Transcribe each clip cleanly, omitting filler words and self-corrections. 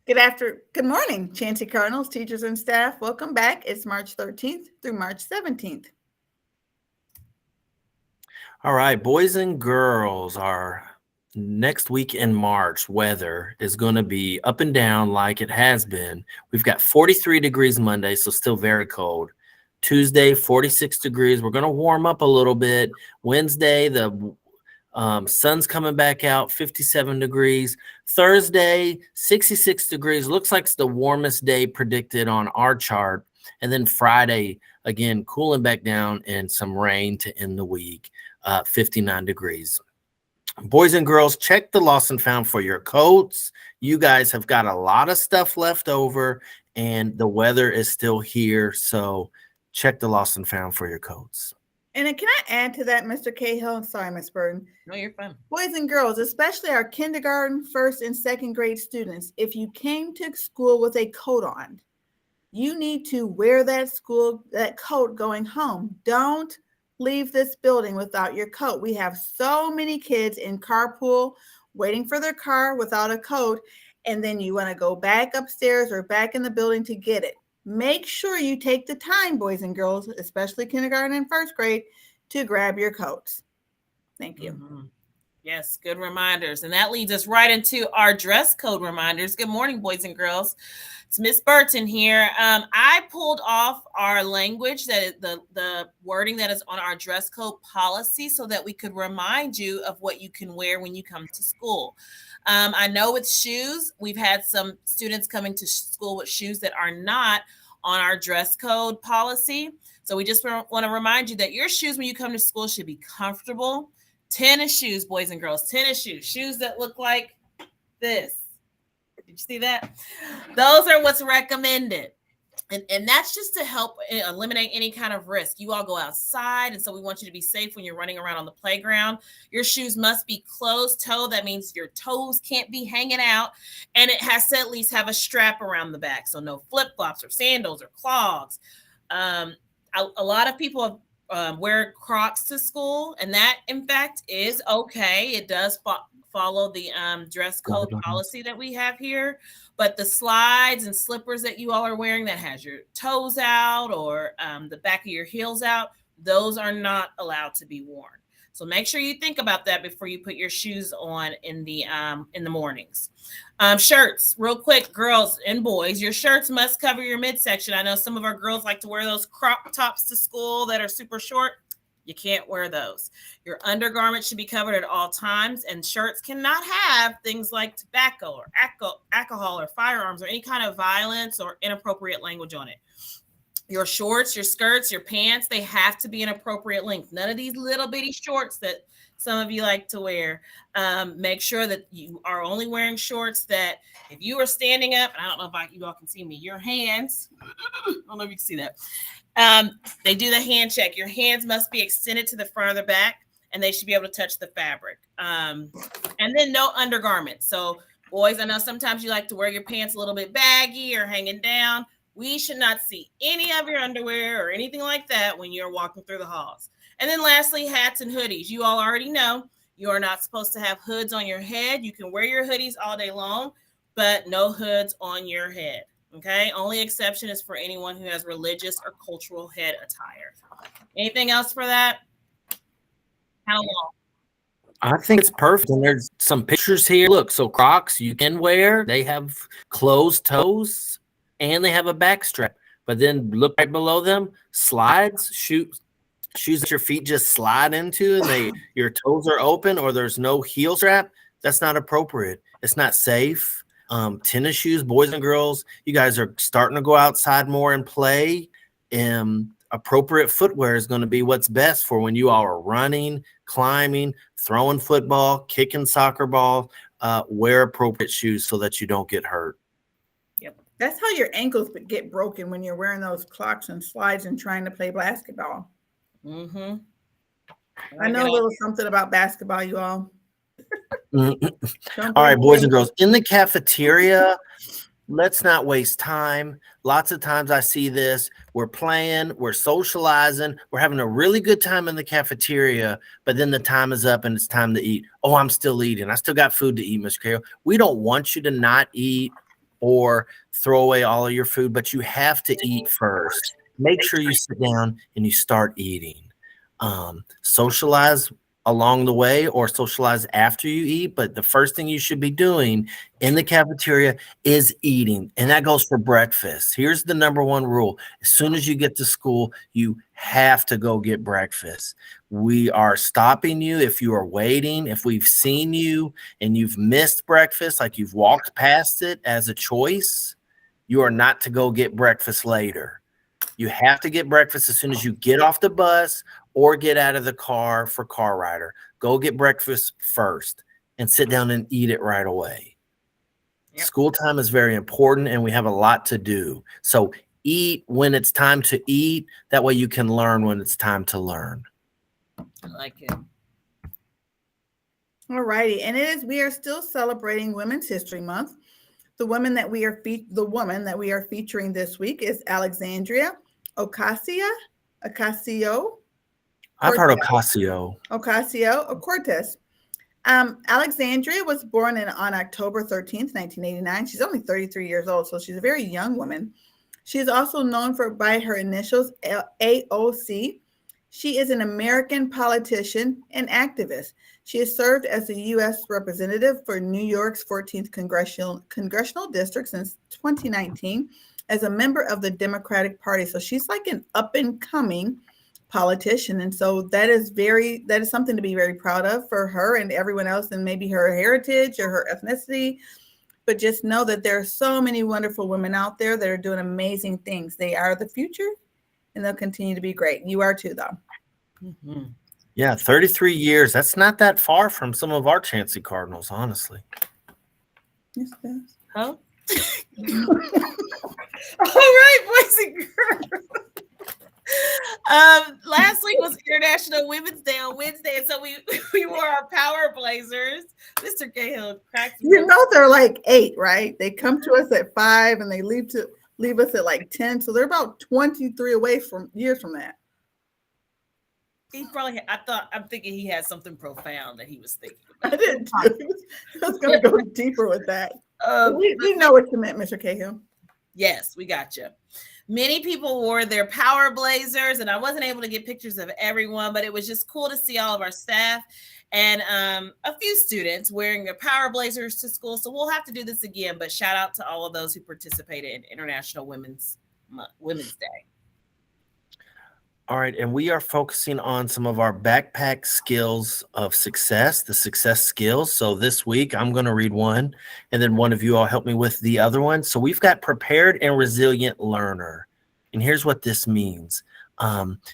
Good morning, Chancey Cardinals, teachers and staff. Welcome back. It's March 13th through March 17th. All right, boys and girls, our next week in March weather is going to be up and down like it has been. We've got 43 degrees Monday, so still very cold. Tuesday, 46 degrees. We're going to warm up a little bit. Wednesday, the sun's coming back out, 57 degrees. Thursday, 66 degrees. Looks like it's the warmest day predicted on our chart. And then Friday, again, cooling back down and some rain to end the week, 59 degrees. Boys and girls, check the lost and found for your coats. You guys have got a lot of stuff left over, and the weather is still here. So check the lost and found for your coats. And then can I add to that, Mr. Cahill? Sorry, Ms. Burton. No, you're fine. Boys and girls, especially our kindergarten, first, and second grade students, if you came to school with a coat on, you need to wear that coat going home. Don't leave this building without your coat. We have so many kids in carpool waiting for their car without a coat, and then you want to go back upstairs or back in the building to get it. Make sure you take the time, boys and girls, especially kindergarten and first grade, to grab your coats. Thank you. Mm-hmm. Yes, good reminders. And that leads us right into our dress code reminders. Good morning, boys and girls. It's Miss Burton here. I pulled off our language, that the wording that is on our dress code policy, so that we could remind you of what you can wear when you come to school. I know with shoes, we've had some students coming to school with shoes that are not on our dress code policy. So we just want to remind you that your shoes when you come to school should be comfortable. Tennis shoes, boys and girls, tennis shoes that look like this. Did you see that? Those are what's recommended. And that's just to help eliminate any kind of risk. You all go outside, and so we want you to be safe when you're running around on the playground. Your shoes must be closed-toe. That means your toes can't be hanging out, and it has to at least have a strap around the back, so no flip-flops or sandals or clogs. A lot of people wear Crocs to school, and that, in fact, is okay. It does follow the dress code policy that we have here, but the slides and slippers that you all are wearing that has your toes out or the back of your heels out, those are not allowed to be worn. So make sure you think about that before you put your shoes on in the mornings. Shirts, real quick, girls and boys, your shirts must cover your midsection. I know some of our girls like to wear those crop tops to school that are super short. You can't wear those. Your undergarments should be covered at all times, and shirts cannot have things like tobacco or alcohol or firearms or any kind of violence or inappropriate language on it. Your shorts, your skirts, your pants, they have to be an appropriate length. None of these little bitty shorts that some of you like to wear. Make sure that you are only wearing shorts that if you are standing up, and I don't know if you all can see me, your hands, I don't know if you can see that. They do the hand check. Your hands must be extended to the front or the back, and they should be able to touch the fabric. And then no undergarments. So boys, I know sometimes you like to wear your pants a little bit baggy or hanging down. We should not see any of your underwear or anything like that when you're walking through the halls. And then lastly, hats and hoodies. You all already know you are not supposed to have hoods on your head. You can wear your hoodies all day long, but no hoods on your head. Okay, only exception is for anyone who has religious or cultural head attire. Anything else for that? How long? I think it's perfect. And there's some pictures here. Look, so Crocs you can wear. They have closed toes and they have a back strap. But then look right below them, slides, shoes that your feet just slide into and your toes are open, or there's no heel strap. That's not appropriate. It's not safe. Tennis shoes, boys and girls, you guys are starting to go outside more and play. Appropriate footwear is going to be what's best for when you all are running, climbing, throwing football, kicking soccer ball. Wear appropriate shoes so that you don't get hurt. Yep. That's how your ankles get broken when you're wearing those clogs and slides and trying to play basketball. Mm-hmm. I know a little something about basketball, you all. All right, boys and girls, in the cafeteria, let's not waste time. Lots of times I see this. We're playing, we're socializing, we're having a really good time in the cafeteria, but then the time is up and it's time to eat. Oh, I'm still eating. I still got food to eat, Miss Carol. We don't want you to not eat. or throw away all of your food, but you have to eat first. Make sure you sit down and you start eating. Socialize along the way or socialize after you eat, but the first thing you should be doing in the cafeteria is eating, and that goes for breakfast. Here's the number one rule: as soon as you get to school, you have to go get breakfast. We are stopping you if you are waiting. If we've seen you and you've missed breakfast, like you've walked past it as a choice, you are not to go get breakfast later. You have to get breakfast as soon as you get off the bus or get out of the car for car rider. Go get breakfast first and sit down and eat it right away. Yep. School time is very important, and we have a lot to do. So eat when it's time to eat. That way you can learn when it's time to learn. I like it. All righty. And we are still celebrating Women's History Month. The woman that we are featuring this week is Alexandria Ocasio. I've heard Ocasio-Cortez. Alexandria was born on October 13th, 1989. She's only 33 years old, so she's a very young woman. She is also known by her initials, AOC. She is an American politician and activist. She has served as a U.S. representative for New York's 14th congressional district since 2019 as a member of the Democratic Party. So she's like an up-and-coming politician. And so that is something to be very proud of for her and everyone else, and maybe her heritage or her ethnicity. But just know that there are so many wonderful women out there that are doing amazing things. They are the future, and they'll continue to be great. You are too, though. Mm-hmm. Yeah, 33 years. That's not that far from some of our Chancey Cardinals, honestly. Yes, it is. Huh? All right, boys and girls. Last week was International Women's Day on Wednesday, and so we wore our power blazers. Mr. Cahill cracked me. You know they're like 8, right? They come to us at 5 and they leave us at like 10. So they're about 23 years from that. He probably. I'm thinking he had something profound that he was thinking about. I didn't. I was going to go deeper with that. We know what you meant, Mr. Cahill. Yes, we got you. Many people wore their power blazers, and I wasn't able to get pictures of everyone, but it was just cool to see all of our staff and a few students wearing their power blazers to school. So we'll have to do this again, but shout out to all of those who participated in International Women's Day. All right, and we are focusing on some of our backpack skills of success, the success skills. So this week, I'm going to read one, and then one of you all help me with the other one. So we've got prepared and resilient learner. And here's what this means.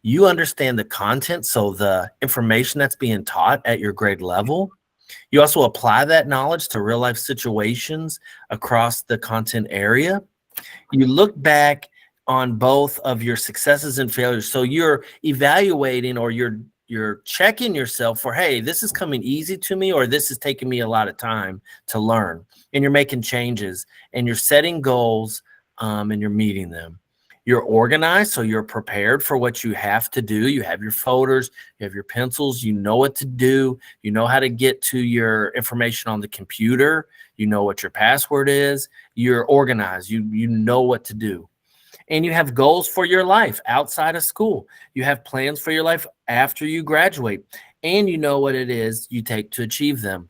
You understand the content, so the information that's being taught at your grade level. You also apply that knowledge to real life situations across the content area. You look back on both of your successes and failures. So you're evaluating, or you're checking yourself for, hey, this is coming easy to me, or this is taking me a lot of time to learn. And you're making changes, and you're setting goals, and you're meeting them. You're organized, so you're prepared for what you have to do. You have your folders, you have your pencils, you know what to do. You know how to get to your information on the computer. You know what your password is. You're organized. You know what to do. And you have goals for your life outside of school. You have plans for your life after you graduate. And you know what it is you take to achieve them.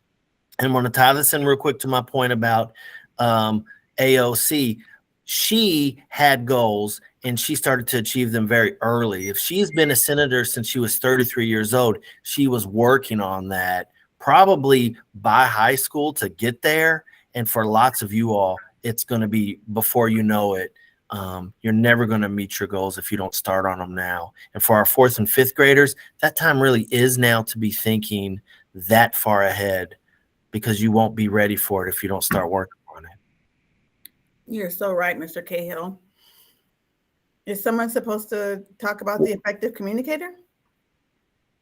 And I'm going to tie this in real quick to my point about AOC. She had goals, and she started to achieve them very early. If she's been a senator since she was 33 years old, she was working on that probably by high school to get there. And for lots of you all, it's going to be before you know it. You're never going to meet your goals if you don't start on them now. And for our 4th and 5th graders, that time really is now to be thinking that far ahead, because you won't be ready for it if you don't start working on it. You're so right, Mr. Cahill. Is someone supposed to talk about the effective communicator?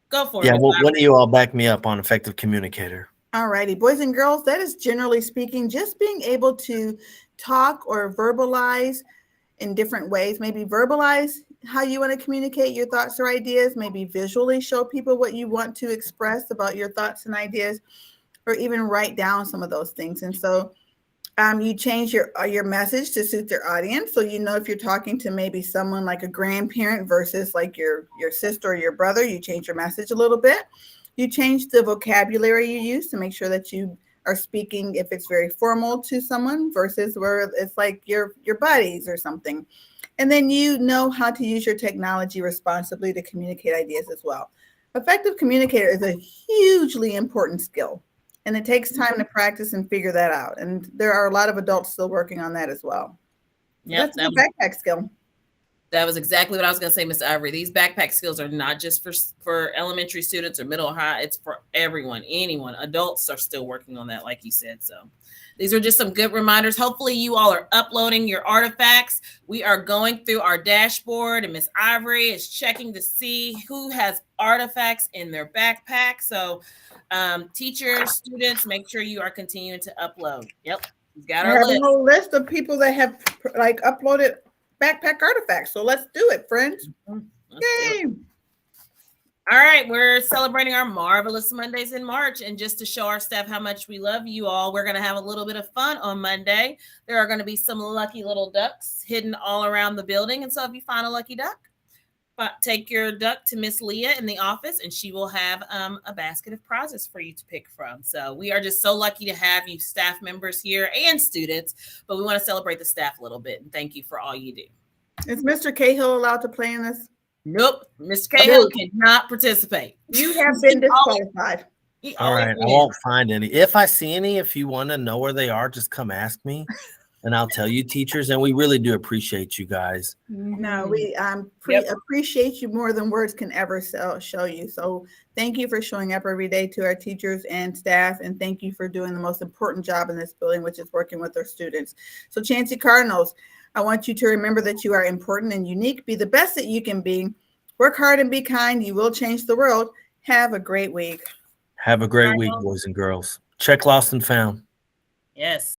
Go for it. Yeah, well, one of you all back me up on effective communicator. All righty, boys and girls, that is generally speaking, just being able to talk or verbalize in different ways. Maybe verbalize how you want to communicate your thoughts or ideas, maybe visually show people what you want to express about your thoughts and ideas, or even write down some of those things. And so You change your message to suit their audience. So you know if you're talking to maybe someone like a grandparent versus like your sister or your brother, you change your message a little bit. You change the vocabulary you use to make sure that you are speaking if it's very formal to someone versus where it's like your buddies or something. And then you know how to use your technology responsibly to communicate ideas as well. Effective communicator is a hugely important skill. And it takes time to practice and figure that out. And there are a lot of adults still working on that as well. Yep, That's a backpack skill. That was exactly what I was going to say, Miss Ivory. These backpack skills are not just for elementary students or middle or high. It's for everyone, anyone. Adults are still working on that, like you said. So these are just some good reminders. Hopefully you all are uploading your artifacts. We are going through our dashboard, and Miss Ivory is checking to see who has artifacts in their backpack. So teachers, students, make sure you are continuing to upload. Yep, we've got our list. A whole list of people that have like uploaded backpack artifacts. So let's do it, friends. Yay! All right, we're celebrating our Marvelous Mondays in March. And just to show our staff how much we love you all, we're going to have a little bit of fun on Monday. There are going to be some lucky little ducks hidden all around the building. And so if you find a lucky duck, take your duck to Miss Leah in the office, and she will have a basket of prizes for you to pick from. So we are just so lucky to have you staff members here and students, but we want to celebrate the staff a little bit. And thank you for all you do. Is Mr. Cahill allowed to play in this? Nope. Mr. Cahill cannot participate. You have been disqualified. All right. I won't find any. If I see any, if you want to know where they are, just come ask me and I'll tell you, teachers. And we really do appreciate you guys. No, we appreciate you more than words can ever show you. So thank you for showing up every day to our teachers and staff. And thank you for doing the most important job in this building, which is working with our students. So Chancey Cardinals, I want you to remember that you are important and unique. Be the best that you can be. Work hard and be kind. You will change the world. Have a great week. Have a great week, boys and girls. Check Lost and Found. Yes.